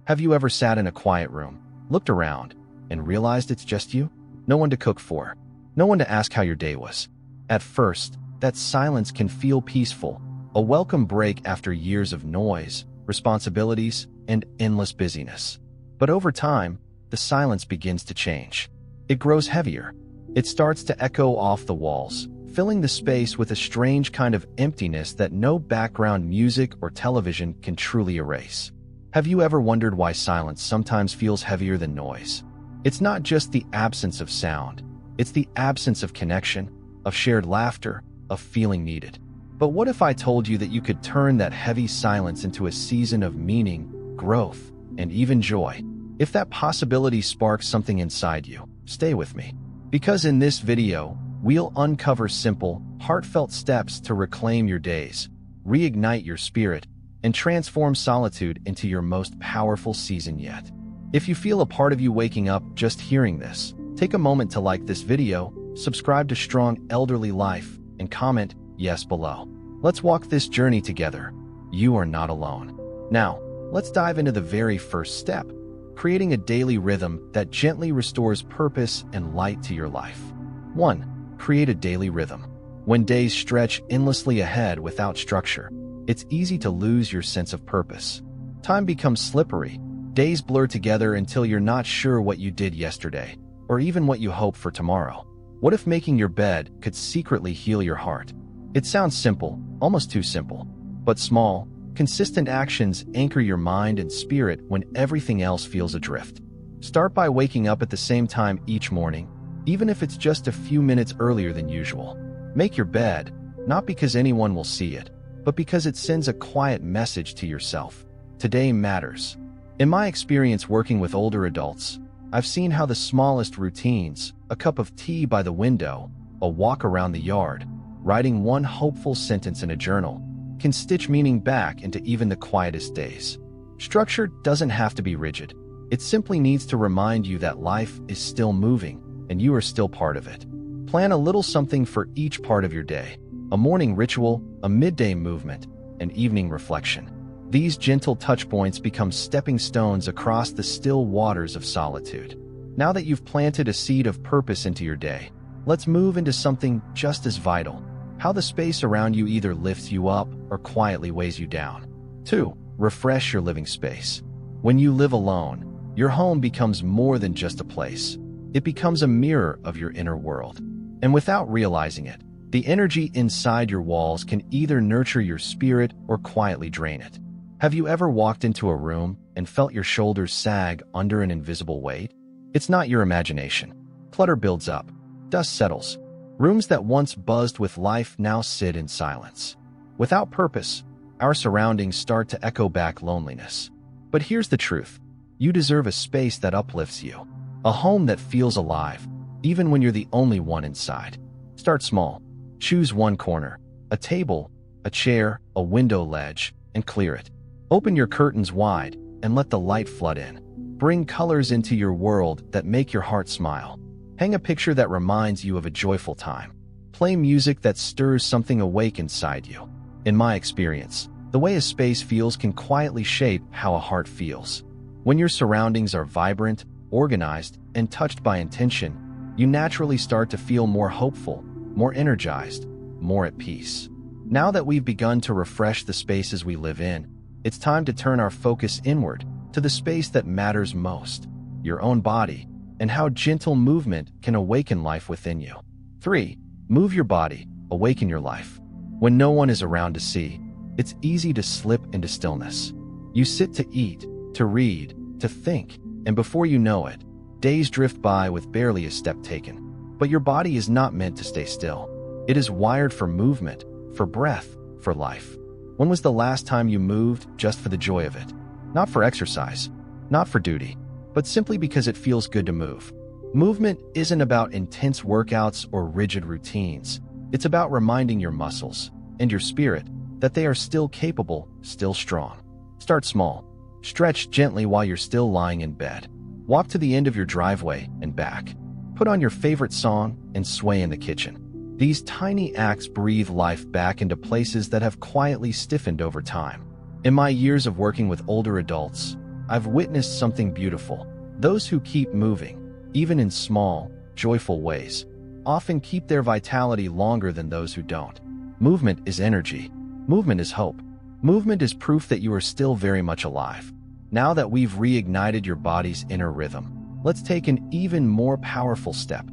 Have you ever sat in a quiet room, looked around, and realized it's just you? No one to cook for, no one to ask how your day was. At first, that silence can feel peaceful, a welcome break after years of noise, responsibilities, and endless busyness. But over time, the silence begins to change. It grows heavier. It starts to echo off the walls, filling the space with a strange kind of emptiness that no background music or television can truly erase. Have you ever wondered why silence sometimes feels heavier than noise? It's not just the absence of sound. It's the absence of connection, of shared laughter, of feeling needed. But what if I told you that you could turn that heavy silence into a season of meaning, growth, and even joy? If that possibility sparks something inside you, stay with me. Because in this video, we'll uncover simple, heartfelt steps to reclaim your days, reignite your spirit, and transform solitude into your most powerful season yet. If you feel a part of you waking up just hearing this, take a moment to like this video, subscribe to Strong Elderly Life, and comment yes below. Let's walk this journey together. You are not alone. Now, let's dive into the very first step, creating a daily rhythm that gently restores purpose and light to your life. 1. Create a daily rhythm. When days stretch endlessly ahead without structure, it's easy to lose your sense of purpose. Time becomes slippery. Days blur together until you're not sure what you did yesterday, or even what you hope for tomorrow. What if making your bed could secretly heal your heart? It sounds simple, almost too simple. But small, consistent actions anchor your mind and spirit when everything else feels adrift. Start by waking up at the same time each morning, even if it's just a few minutes earlier than usual. Make your bed, not because anyone will see it, but because it sends a quiet message to yourself. Today matters. In my experience working with older adults, I've seen how the smallest routines, a cup of tea by the window, a walk around the yard, writing one hopeful sentence in a journal, can stitch meaning back into even the quietest days. Structure doesn't have to be rigid. It simply needs to remind you that life is still moving and you are still part of it. Plan a little something for each part of your day. A morning ritual, a midday movement, an evening reflection. These gentle touchpoints become stepping stones across the still waters of solitude. Now that you've planted a seed of purpose into your day, let's move into something just as vital: how the space around you either lifts you up or quietly weighs you down. 2. Refresh your living space. When you live alone, your home becomes more than just a place. It becomes a mirror of your inner world. And without realizing it, the energy inside your walls can either nurture your spirit or quietly drain it. Have you ever walked into a room and felt your shoulders sag under an invisible weight? It's not your imagination. Clutter builds up. Dust settles. Rooms that once buzzed with life now sit in silence. Without purpose, our surroundings start to echo back loneliness. But here's the truth. You deserve a space that uplifts you. A home that feels alive, even when you're the only one inside. Start small. Choose one corner, a table, a chair, a window ledge, and clear it. Open your curtains wide and let the light flood in. Bring colors into your world that make your heart smile. Hang a picture that reminds you of a joyful time. Play music that stirs something awake inside you. In my experience, the way a space feels can quietly shape how a heart feels. When your surroundings are vibrant, organized, and touched by intention, you naturally start to feel more hopeful, more energized, more at peace. Now that we've begun to refresh the spaces we live in, it's time to turn our focus inward to the space that matters most, your own body, and how gentle movement can awaken life within you. 3. Move your body, awaken your life. When no one is around to see, it's easy to slip into stillness. You sit to eat, to read, to think, and before you know it, days drift by with barely a step taken. But your body is not meant to stay still. It is wired for movement, for breath, for life. When was the last time you moved just for the joy of it? Not for exercise, not for duty, but simply because it feels good to move. Movement isn't about intense workouts or rigid routines. It's about reminding your muscles and your spirit that they are still capable, still strong. Start small. Stretch gently while you're still lying in bed. Walk to the end of your driveway and back. Put on your favorite song and sway in the kitchen. These tiny acts breathe life back into places that have quietly stiffened over time. In my years of working with older adults, I've witnessed something beautiful. Those who keep moving, even in small, joyful ways, often keep their vitality longer than those who don't. Movement is energy. Movement is hope. Movement is proof that you are still very much alive. Now that we've reignited your body's inner rhythm, let's take an even more powerful step,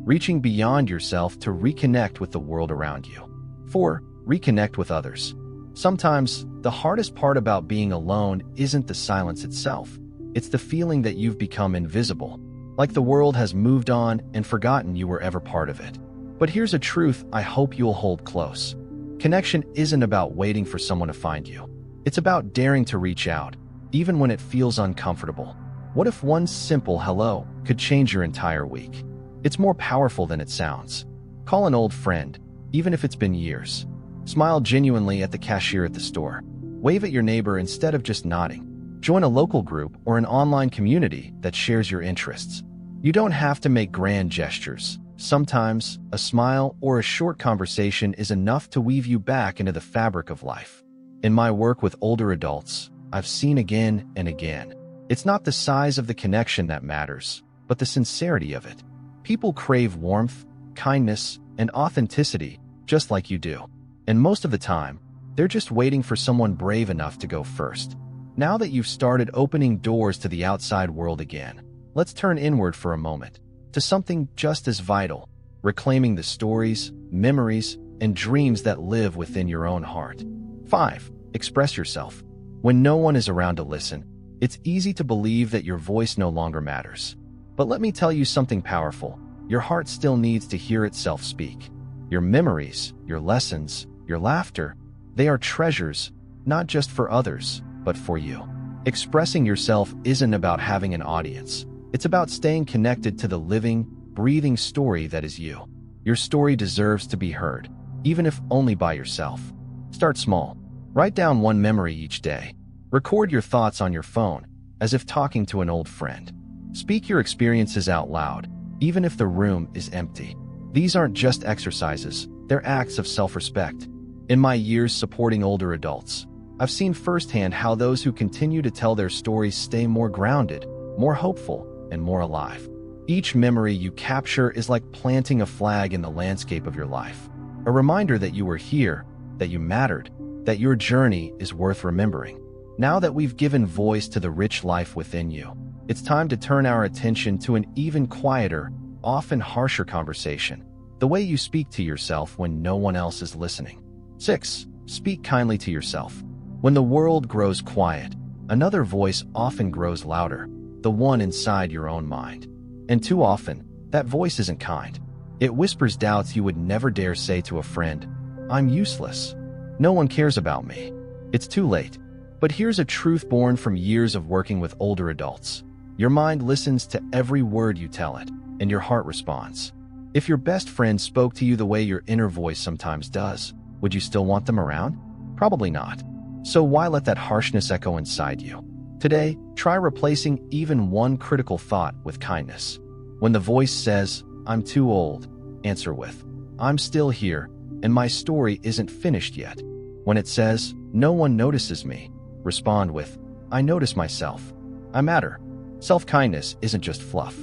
reaching beyond yourself to reconnect with the world around you. 4. Reconnect with others. Sometimes, the hardest part about being alone isn't the silence itself. It's the feeling that you've become invisible, like the world has moved on and forgotten you were ever part of it. But here's a truth I hope you'll hold close. Connection isn't about waiting for someone to find you. It's about daring to reach out, even when it feels uncomfortable. What if one simple hello could change your entire week? It's more powerful than it sounds. Call an old friend, even if it's been years. Smile genuinely at the cashier at the store. Wave at your neighbor instead of just nodding. Join a local group or an online community that shares your interests. You don't have to make grand gestures. Sometimes, a smile or a short conversation is enough to weave you back into the fabric of life. In my work with older adults, I've seen again and again. It's not the size of the connection that matters, but the sincerity of it. People crave warmth, kindness, and authenticity, just like you do. And most of the time, they're just waiting for someone brave enough to go first. Now that you've started opening doors to the outside world again, let's turn inward for a moment, to something just as vital, reclaiming the stories, memories, and dreams that live within your own heart. 5. Express yourself. When no one is around to listen, it's easy to believe that your voice no longer matters. But let me tell you something powerful. Your heart still needs to hear itself speak. Your memories, your lessons, your laughter, they are treasures, not just for others, but for you. Expressing yourself isn't about having an audience. It's about staying connected to the living, breathing story that is you. Your story deserves to be heard, even if only by yourself. Start small. Write down one memory each day. Record your thoughts on your phone, as if talking to an old friend. Speak your experiences out loud, even if the room is empty. These aren't just exercises, they're acts of self-respect. In my years supporting older adults, I've seen firsthand how those who continue to tell their stories stay more grounded, more hopeful, and more alive. Each memory you capture is like planting a flag in the landscape of your life, a reminder that you were here, that you mattered, that your journey is worth remembering. Now that we've given voice to the rich life within you, it's time to turn our attention to an even quieter, often harsher conversation, the way you speak to yourself when no one else is listening. 6. Speak kindly to yourself. When the world grows quiet, another voice often grows louder, the one inside your own mind. And too often, that voice isn't kind. It whispers doubts you would never dare say to a friend. I'm useless. No one cares about me. It's too late. But here's a truth born from years of working with older adults. Your mind listens to every word you tell it, and your heart responds. If your best friend spoke to you the way your inner voice sometimes does, would you still want them around? Probably not. So why let that harshness echo inside you? Today, try replacing even one critical thought with kindness. When the voice says, I'm too old, answer with, I'm still here, and my story isn't finished yet. When it says, no one notices me, respond with, I notice myself. I matter. Self-kindness isn't just fluff.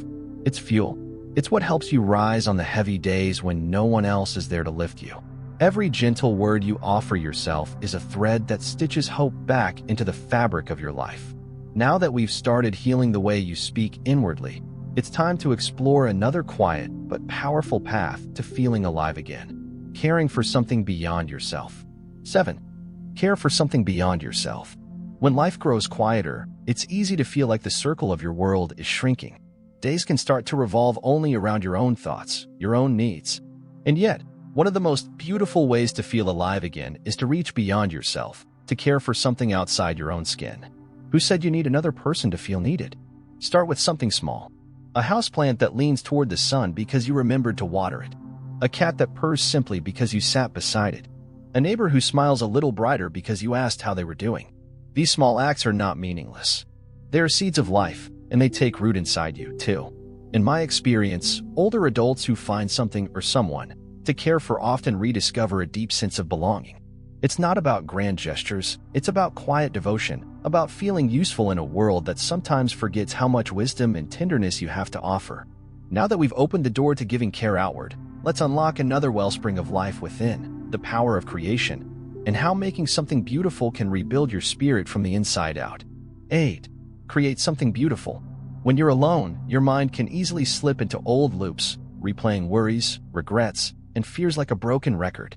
It's fuel. It's what helps you rise on the heavy days when no one else is there to lift you. Every gentle word you offer yourself is a thread that stitches hope back into the fabric of your life. Now that we've started healing the way you speak inwardly, it's time to explore another quiet but powerful path to feeling alive again. Caring for something beyond yourself. 7. Care for something beyond yourself. When life grows quieter, it's easy to feel like the circle of your world is shrinking. Days can start to revolve only around your own thoughts, your own needs. And yet, one of the most beautiful ways to feel alive again is to reach beyond yourself, to care for something outside your own skin. Who said you need another person to feel needed? Start with something small. A houseplant that leans toward the sun because you remembered to water it. A cat that purrs simply because you sat beside it. A neighbor who smiles a little brighter because you asked how they were doing. These small acts are not meaningless. They are seeds of life, and they take root inside you, too. In my experience, older adults who find something or someone to care for often rediscover a deep sense of belonging. It's not about grand gestures, it's about quiet devotion, about feeling useful in a world that sometimes forgets how much wisdom and tenderness you have to offer. Now that we've opened the door to giving care outward, let's unlock another wellspring of life within, the power of creation, and how making something beautiful can rebuild your spirit from the inside out. 8. Create something beautiful. When you're alone, your mind can easily slip into old loops, replaying worries, regrets, and fears like a broken record.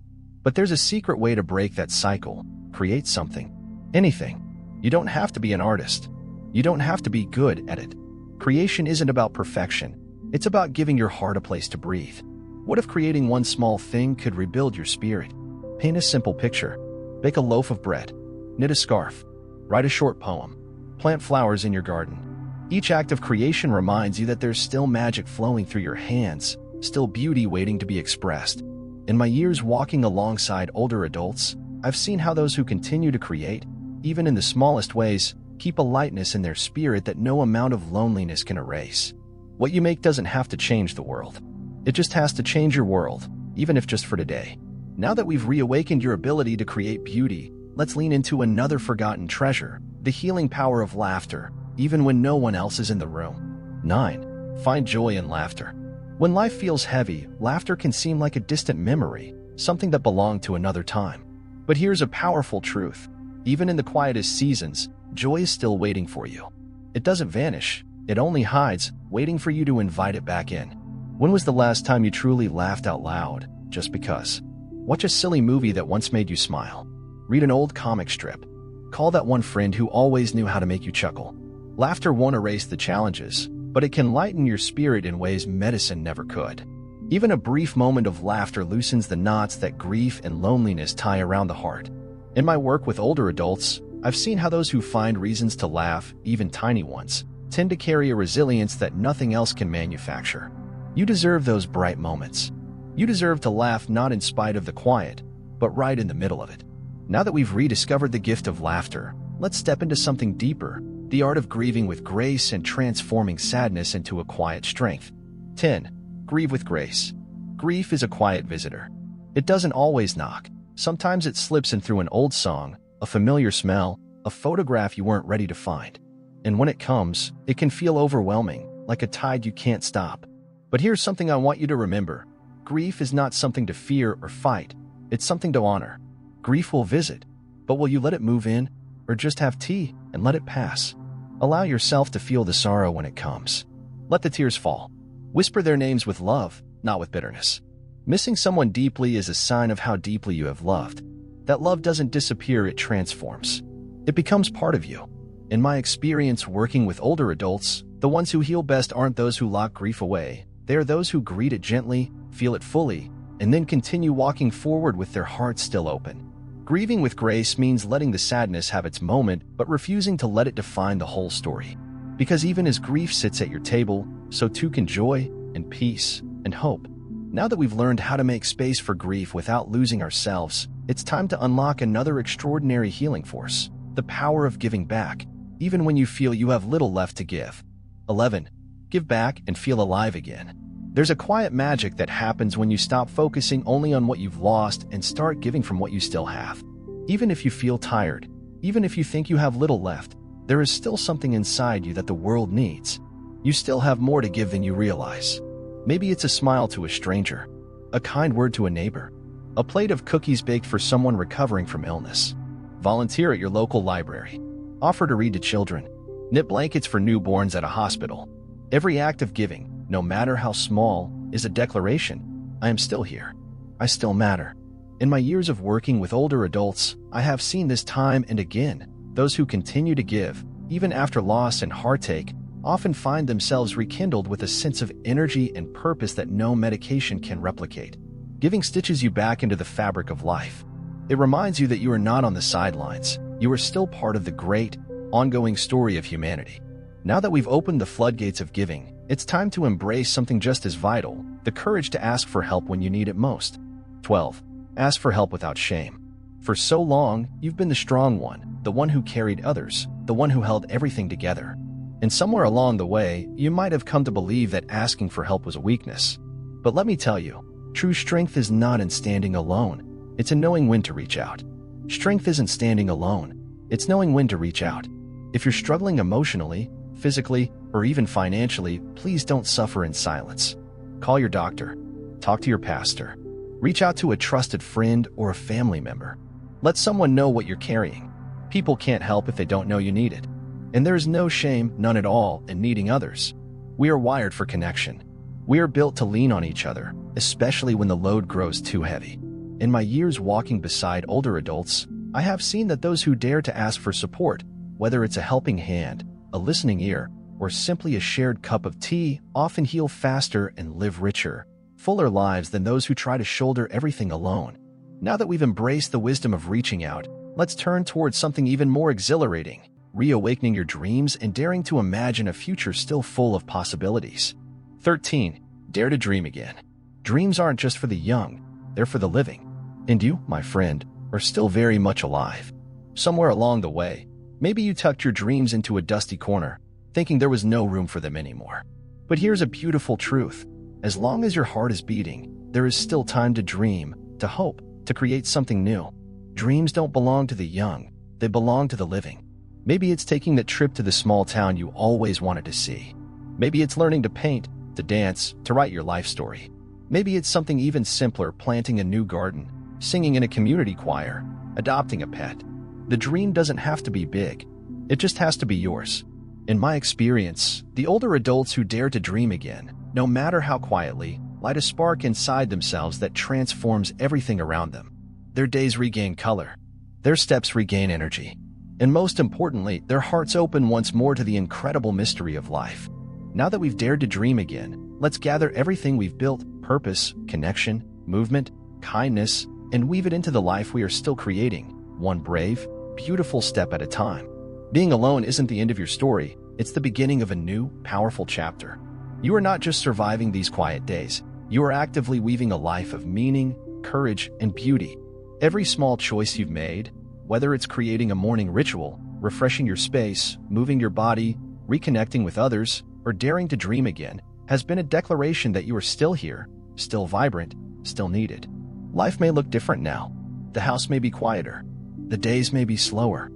But there's a secret way to break that cycle. Create something. Anything. You don't have to be an artist. You don't have to be good at it. Creation isn't about perfection. It's about giving your heart a place to breathe. What if creating one small thing could rebuild your spirit? Paint a simple picture. Bake a loaf of bread. Knit a scarf. Write a short poem. Plant flowers in your garden. Each act of creation reminds you that there's still magic flowing through your hands, still beauty waiting to be expressed. In my years walking alongside older adults, I've seen how those who continue to create, even in the smallest ways, keep a lightness in their spirit that no amount of loneliness can erase. What you make doesn't have to change the world. It just has to change your world, even if just for today. Now that we've reawakened your ability to create beauty, let's lean into another forgotten treasure, the healing power of laughter, even when no one else is in the room. 9. Find joy in laughter. When life feels heavy, laughter can seem like a distant memory, something that belonged to another time. But here's a powerful truth. Even in the quietest seasons, joy is still waiting for you. It doesn't vanish. It only hides, waiting for you to invite it back in. When was the last time you truly laughed out loud, just because? Watch a silly movie that once made you smile. Read an old comic strip. Call that one friend who always knew how to make you chuckle. Laughter won't erase the challenges, but it can lighten your spirit in ways medicine never could. Even a brief moment of laughter loosens the knots that grief and loneliness tie around the heart. In my work with older adults, I've seen how those who find reasons to laugh, even tiny ones, tend to carry a resilience that nothing else can manufacture. You deserve those bright moments. You deserve to laugh not in spite of the quiet, but right in the middle of it. Now that we've rediscovered the gift of laughter, let's step into something deeper, the art of grieving with grace and transforming sadness into a quiet strength. 10. Grieve with grace. Grief is a quiet visitor. It doesn't always knock. Sometimes it slips in through an old song, a familiar smell, a photograph you weren't ready to find. And when it comes, it can feel overwhelming, like a tide you can't stop. But here's something I want you to remember. Grief is not something to fear or fight. It's something to honor. Grief will visit, but will you let it move in, or just have tea and let it pass? Allow yourself to feel the sorrow when it comes. Let the tears fall. Whisper their names with love, not with bitterness. Missing someone deeply is a sign of how deeply you have loved. That love doesn't disappear, it transforms. It becomes part of you. In my experience working with older adults, the ones who heal best aren't those who lock grief away. They are those who greet it gently, feel it fully, and then continue walking forward with their hearts still open. Grieving with grace means letting the sadness have its moment, but refusing to let it define the whole story. Because even as grief sits at your table, so too can joy and peace and hope. Now that we've learned how to make space for grief without losing ourselves, it's time to unlock another extraordinary healing force, the power of giving back, even when you feel you have little left to give. 11. Give back and feel alive again. There's a quiet magic that happens when you stop focusing only on what you've lost and start giving from what you still have. Even if you feel tired, even if you think you have little left, there is still something inside you that the world needs. You still have more to give than you realize. Maybe it's a smile to a stranger, a kind word to a neighbor, a plate of cookies baked for someone recovering from illness. Volunteer at your local library. Offer to read to children. Knit blankets for newborns at a hospital. Every act of giving, no matter how small, is a declaration. I am still here. I still matter. In my years of working with older adults, I have seen this time and again. Those who continue to give, even after loss and heartache, often find themselves rekindled with a sense of energy and purpose that no medication can replicate. Giving stitches you back into the fabric of life. It reminds you that you are not on the sidelines. You are still part of the great, ongoing story of humanity. Now that we've opened the floodgates of giving, it's time to embrace something just as vital, the courage to ask for help when you need it most. 12. Ask for help without shame. For so long, you've been the strong one, the one who carried others, the one who held everything together. And somewhere along the way, you might have come to believe that asking for help was a weakness. But let me tell you, true strength is not in standing alone. It's in knowing when to reach out. Strength isn't standing alone. It's knowing when to reach out. If you're struggling emotionally, physically, or even financially, please don't suffer in silence. Call your doctor. Talk to your pastor. Reach out to a trusted friend or a family member. Let someone know what you're carrying. People can't help if they don't know you need it. And there is no shame, none at all, in needing others. We are wired for connection. We are built to lean on each other, especially when the load grows too heavy. In my years walking beside older adults, I have seen that those who dare to ask for support, whether it's a helping hand, a listening ear, or simply a shared cup of tea, often heal faster and live richer, fuller lives than those who try to shoulder everything alone. Now that we've embraced the wisdom of reaching out, let's turn towards something even more exhilarating, reawakening your dreams and daring to imagine a future still full of possibilities. 13. Dare to dream again. Dreams aren't just for the young, they're for the living. And you, my friend, are still very much alive. Somewhere along the way, maybe you tucked your dreams into a dusty corner, thinking there was no room for them anymore. But here's a beautiful truth. As long as your heart is beating, there is still time to dream, to hope, to create something new. Dreams don't belong to the young, they belong to the living. Maybe it's taking that trip to the small town you always wanted to see. Maybe it's learning to paint, to dance, to write your life story. Maybe it's something even simpler, planting a new garden, singing in a community choir, adopting a pet. The dream doesn't have to be big. It just has to be yours. In my experience, the older adults who dare to dream again, no matter how quietly, light a spark inside themselves that transforms everything around them. Their days regain color. Their steps regain energy. And most importantly, their hearts open once more to the incredible mystery of life. Now that we've dared to dream again, let's gather everything we've built, purpose, connection, movement, kindness, and weave it into the life we are still creating, one brave, beautiful step at a time. Being alone isn't the end of your story, it's the beginning of a new, powerful chapter. You are not just surviving these quiet days, you are actively weaving a life of meaning, courage, and beauty. Every small choice you've made, whether it's creating a morning ritual, refreshing your space, moving your body, reconnecting with others, or daring to dream again, has been a declaration that you are still here, still vibrant, still needed. Life may look different now. The house may be quieter. The days may be slower.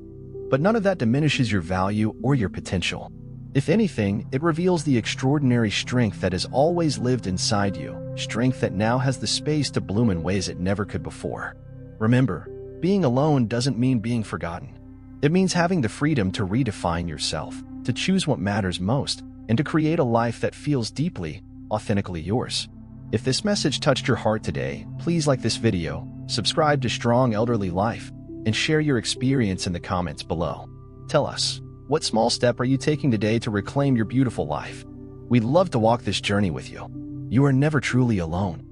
But none of that diminishes your value or your potential. If anything, it reveals the extraordinary strength that has always lived inside you, strength that now has the space to bloom in ways it never could before. Remember, being alone doesn't mean being forgotten. It means having the freedom to redefine yourself, to choose what matters most, and to create a life that feels deeply, authentically yours. If this message touched your heart today, please like this video, subscribe to Strong Elderly Life, and share your experience in the comments below. Tell us, what small step are you taking today to reclaim your beautiful life? We'd love to walk this journey with you. You are never truly alone.